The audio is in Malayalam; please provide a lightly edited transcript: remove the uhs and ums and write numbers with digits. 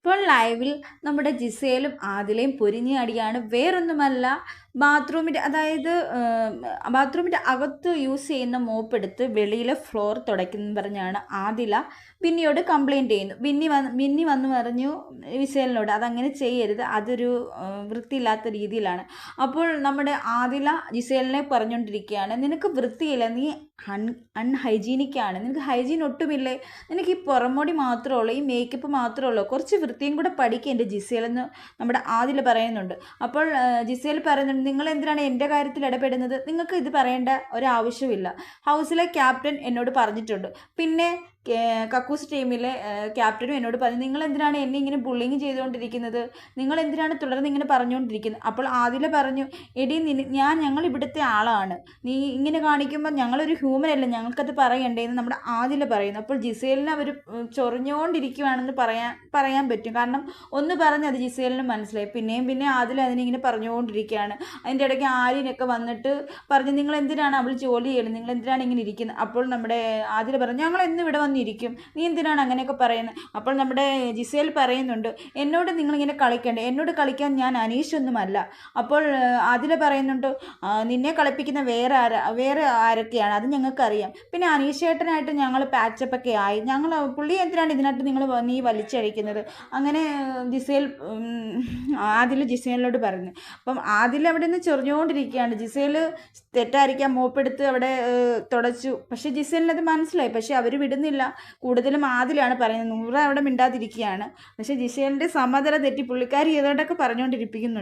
ഇപ്പോൾ ലൈവിൽ നമ്മുടെ ജിസേലും ആദിലയും പൊരിഞ്ഞടിയാണ്. വേറൊന്നുമല്ല, ബാത്റൂമിൻ്റെ അകത്ത് യൂസ് ചെയ്യുന്ന മോപ്പ് എടുത്ത് വെളിയിലെ ഫ്ലോർ തുടയ്ക്കുന്നു പറഞ്ഞാണ് ആദില ബിന്നിയോട് കംപ്ലയിൻറ്റ് ചെയ്യുന്നു. ബിന്നി വന്ന് പറഞ്ഞു ജിസേലിനോട് അതങ്ങനെ ചെയ്യരുത്, അതൊരു വൃത്തിയില്ലാത്ത രീതിയിലാണ്. അപ്പോൾ നമ്മുടെ ആദില ജിസേലിനെ പറഞ്ഞുകൊണ്ടിരിക്കുകയാണ്, നിനക്ക് വൃത്തിയില്ല, നീ അൺഹൈജീനിക്കാണ്, നിനക്ക് ഹൈജീൻ ഒട്ടുമില്ലേ, നിനക്ക് ഈ പുറമോടി മാത്രമേ ഉള്ളൂ, ഈ മേക്കപ്പ് മാത്രമേ ഉള്ളൂ, കുറച്ച് വൃത്തിയും കൂടെ പഠിക്കുക എൻ്റെ ജിസേലെന്ന് നമ്മുടെ ആദില പറയുന്നുണ്ട്. അപ്പോൾ ജിസേൽ പറയുന്നുണ്ട്, നിങ്ങൾ എന്തിനാണ് എൻ്റെ കാര്യത്തിൽ ഇടപെടുന്നത്, നിങ്ങൾക്ക് ഇത് പറയേണ്ട ഒരാവശ്യമില്ല, ഹൗസിലെ ക്യാപ്റ്റൻ എന്നോട് പറഞ്ഞിട്ടുണ്ട്, പിന്നെ കക്കൂസ് ടീമിലെ ക്യാപ്റ്റനും എന്നോട് പറഞ്ഞു, നിങ്ങൾ എന്തിനാണ് എന്നെ ഇങ്ങനെ ബുള്ളിങ് ചെയ്തുകൊണ്ടിരിക്കുന്നത്, നിങ്ങൾ എന്തിനാണ് തുടർന്ന് ഇങ്ങനെ പറഞ്ഞുകൊണ്ടിരിക്കുന്നത്. അപ്പോൾ ആദില പറഞ്ഞു, എടി ഞങ്ങൾ ഇവിടുത്തെ ആളാണ്, നീ ഇങ്ങനെ കാണിക്കുമ്പോൾ ഞങ്ങളൊരു ഹ്യൂമൻ അല്ല, ഞങ്ങൾക്കത് പറയണ്ടേന്ന് നമ്മുടെ ആദില പറയുന്നു. അപ്പോൾ ജിസേലിനെ അവർ ചൊറിഞ്ഞുകൊണ്ടിരിക്കുകയാണെന്ന് പറയാൻ പറ്റും. കാരണം ഒന്ന് പറഞ്ഞ് അത് ജിസേലിന് മനസ്സിലായി. പിന്നെ ആദില അതിനിങ്ങനെ പറഞ്ഞുകൊണ്ടിരിക്കുകയാണ്. അതിൻ്റെ ഇടയ്ക്ക് ആര്യനൊക്കെ വന്നിട്ട് പറഞ്ഞു, നിങ്ങൾ എന്തിനാണ് അവൾ ജോലി ചെയ്യുന്നത്, നിങ്ങൾ എന്തിനാണ് ഇങ്ങനെ ഇരിക്കുന്നത്. അപ്പോൾ നമ്മുടെ ആദില പറഞ്ഞു, ഞങ്ങൾ എന്ന് ഇവിടെ വന്നിരിക്കും, നീ എന്തിനാണ് അങ്ങനെയൊക്കെ പറയുന്നത്. അപ്പോൾ നമ്മുടെ ജിസേൽ പറയുന്നുണ്ട്, എന്നോട് നിങ്ങളിങ്ങനെ കളിക്കണ്ടേ, എന്നോട് കളിക്കാൻ ഞാൻ അനീഷൊന്നുമല്ല. അപ്പോൾ ആദില പറയുന്നുണ്ട്, നിന്നെ കളിപ്പിക്കുന്ന വേറെ ആരൊക്കെയാണ്, അത് ഞങ്ങൾക്കറിയാം, പിന്നെ അനീഷേട്ടനായിട്ട് ഞങ്ങൾ പാച്ചപ്പൊക്കെ ആയി, പുള്ളി എന്തിനാണ് ഇതിനകത്ത് നീ വലിച്ചഴിക്കുന്നത്. അങ്ങനെ ആദില ജിസേലിനോട് പറഞ്ഞു. അപ്പം ആദില അവിടെ നിന്ന് ചൊറിഞ്ഞുകൊണ്ടിരിക്കുകയാണ്. ജിസേൽ തെറ്റായിരിക്കാം, മോപ്പെടുത്ത് അവിടെ തുടച്ചു. പക്ഷേ ജിസേലിനത് മനസ്സിലായി. പക്ഷേ അവർ വിടുന്നില്ല. കൂടുതലും ആദിലാണ് പറയുന്നത്. നൂറ അവിടെ മിണ്ടാതിരിക്കുകയാണ്. പക്ഷേ ജിസേലിൻ്റെ സമനില തെറ്റി പുള്ളിക്കാരി ഏതോട്ടൊക്കെ പറഞ്ഞുകൊണ്ടിരിപ്പിക്കുന്നുണ്ട്.